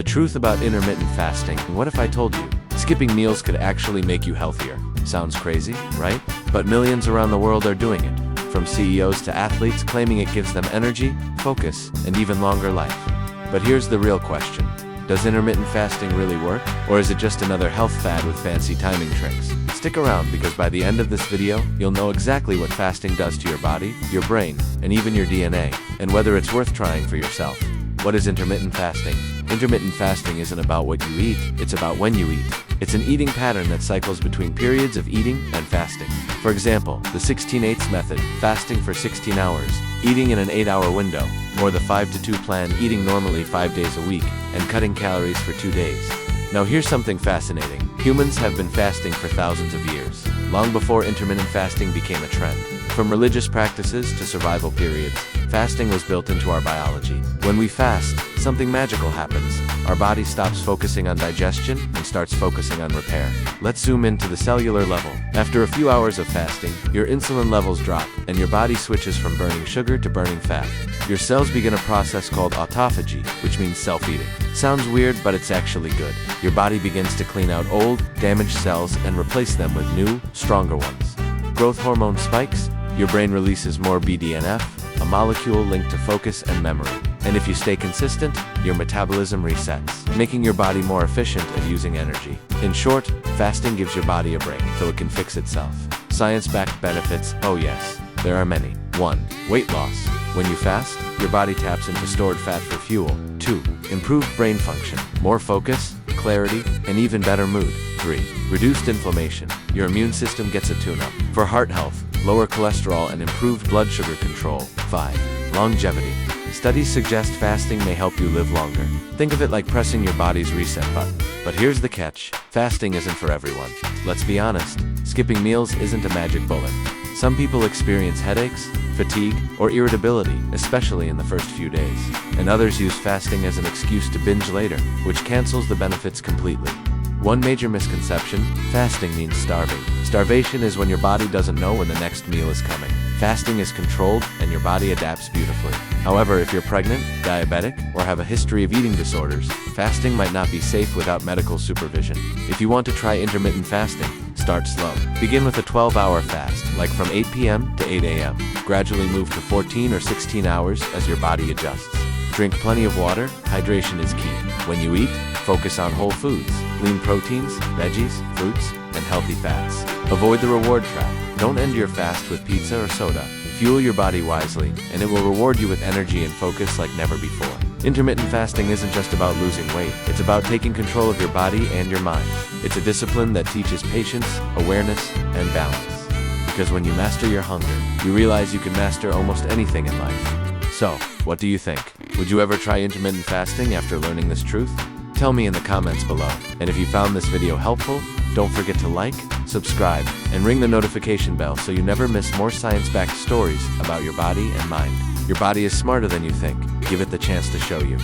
The truth about intermittent fasting. What if I told you skipping meals could actually make you healthier? Sounds crazy, right? But millions around the world are doing it, from CEOs to athletes claiming it gives them energy, focus, and even longer life. But here's the real question. Does intermittent fasting really work? Or is it just another health fad with fancy timing tricks? Stick around, because by the end of this video, you'll know exactly what fasting does to your body, your brain, and even your DNA, and whether it's worth trying for yourself. What is intermittent fasting? Intermittent fasting isn't about what you eat, it's about when you eat. It's an eating pattern that cycles between periods of eating and fasting. For example, the 16/8 method, fasting for 16 hours, eating in an 8-hour window, or the 5-2 plan, eating normally 5 days a week, and cutting calories for 2 days. Now here's something fascinating. Humans have been fasting for thousands of years, long before intermittent fasting became a trend. From religious practices to survival periods, fasting was built into our biology. When we fast, something magical happens. Our body stops focusing on digestion and starts focusing on repair. Let's zoom into the cellular level. After a few hours of fasting, your insulin levels drop, and your body switches from burning sugar to burning fat. Your cells begin a process called autophagy, which means self-eating. Sounds weird, but it's actually good. Your body begins to clean out old, damaged cells and replace them with new, stronger ones. Growth hormone spikes. Your brain releases more BDNF, a molecule linked to focus and memory. And if you stay consistent, your metabolism resets, making your body more efficient at using energy. In short, fasting gives your body a break so it can fix itself. Science-backed benefits. Oh yes, there are many. 1. Weight loss. When you fast, your body taps into stored fat for fuel. 2. Improved brain function. More focus, clarity, and even better mood. 3. Reduced inflammation. Your immune system gets a tune-up. For heart health, lower cholesterol and improved blood sugar control. 5. Longevity. Studies suggest fasting may help you live longer. Think of it like pressing your body's reset button. But here's the catch. Fasting isn't for everyone. Let's be honest, skipping meals isn't a magic bullet. Some people experience headaches, fatigue, or irritability, especially in the first few days. And others use fasting as an excuse to binge later, which cancels the benefits completely. One major misconception: fasting means starving. Starvation is when your body doesn't know when the next meal is coming. Fasting is controlled, and your body adapts beautifully. However, if you're pregnant, diabetic, or have a history of eating disorders, fasting might not be safe without medical supervision. If you want to try intermittent fasting, start slow. Begin with a 12-hour fast, like from 8 p.m. to 8 a.m. Gradually move to 14 or 16 hours as your body adjusts. Drink plenty of water. Hydration is key. When you eat, focus on whole foods, lean proteins, veggies, fruits, and healthy fats. Avoid the reward trap. Don't end your fast with pizza or soda. Fuel your body wisely, and it will reward you with energy and focus like never before. Intermittent fasting isn't just about losing weight. It's about taking control of your body and your mind. It's a discipline that teaches patience, awareness, and balance. Because when you master your hunger, you realize you can master almost anything in life. So, what do you think? Would you ever try intermittent fasting after learning this truth? Tell me in the comments below. And if you found this video helpful, don't forget to like, subscribe, and ring the notification bell so you never miss more science-backed stories about your body and mind. Your body is smarter than you think. Give it the chance to show you.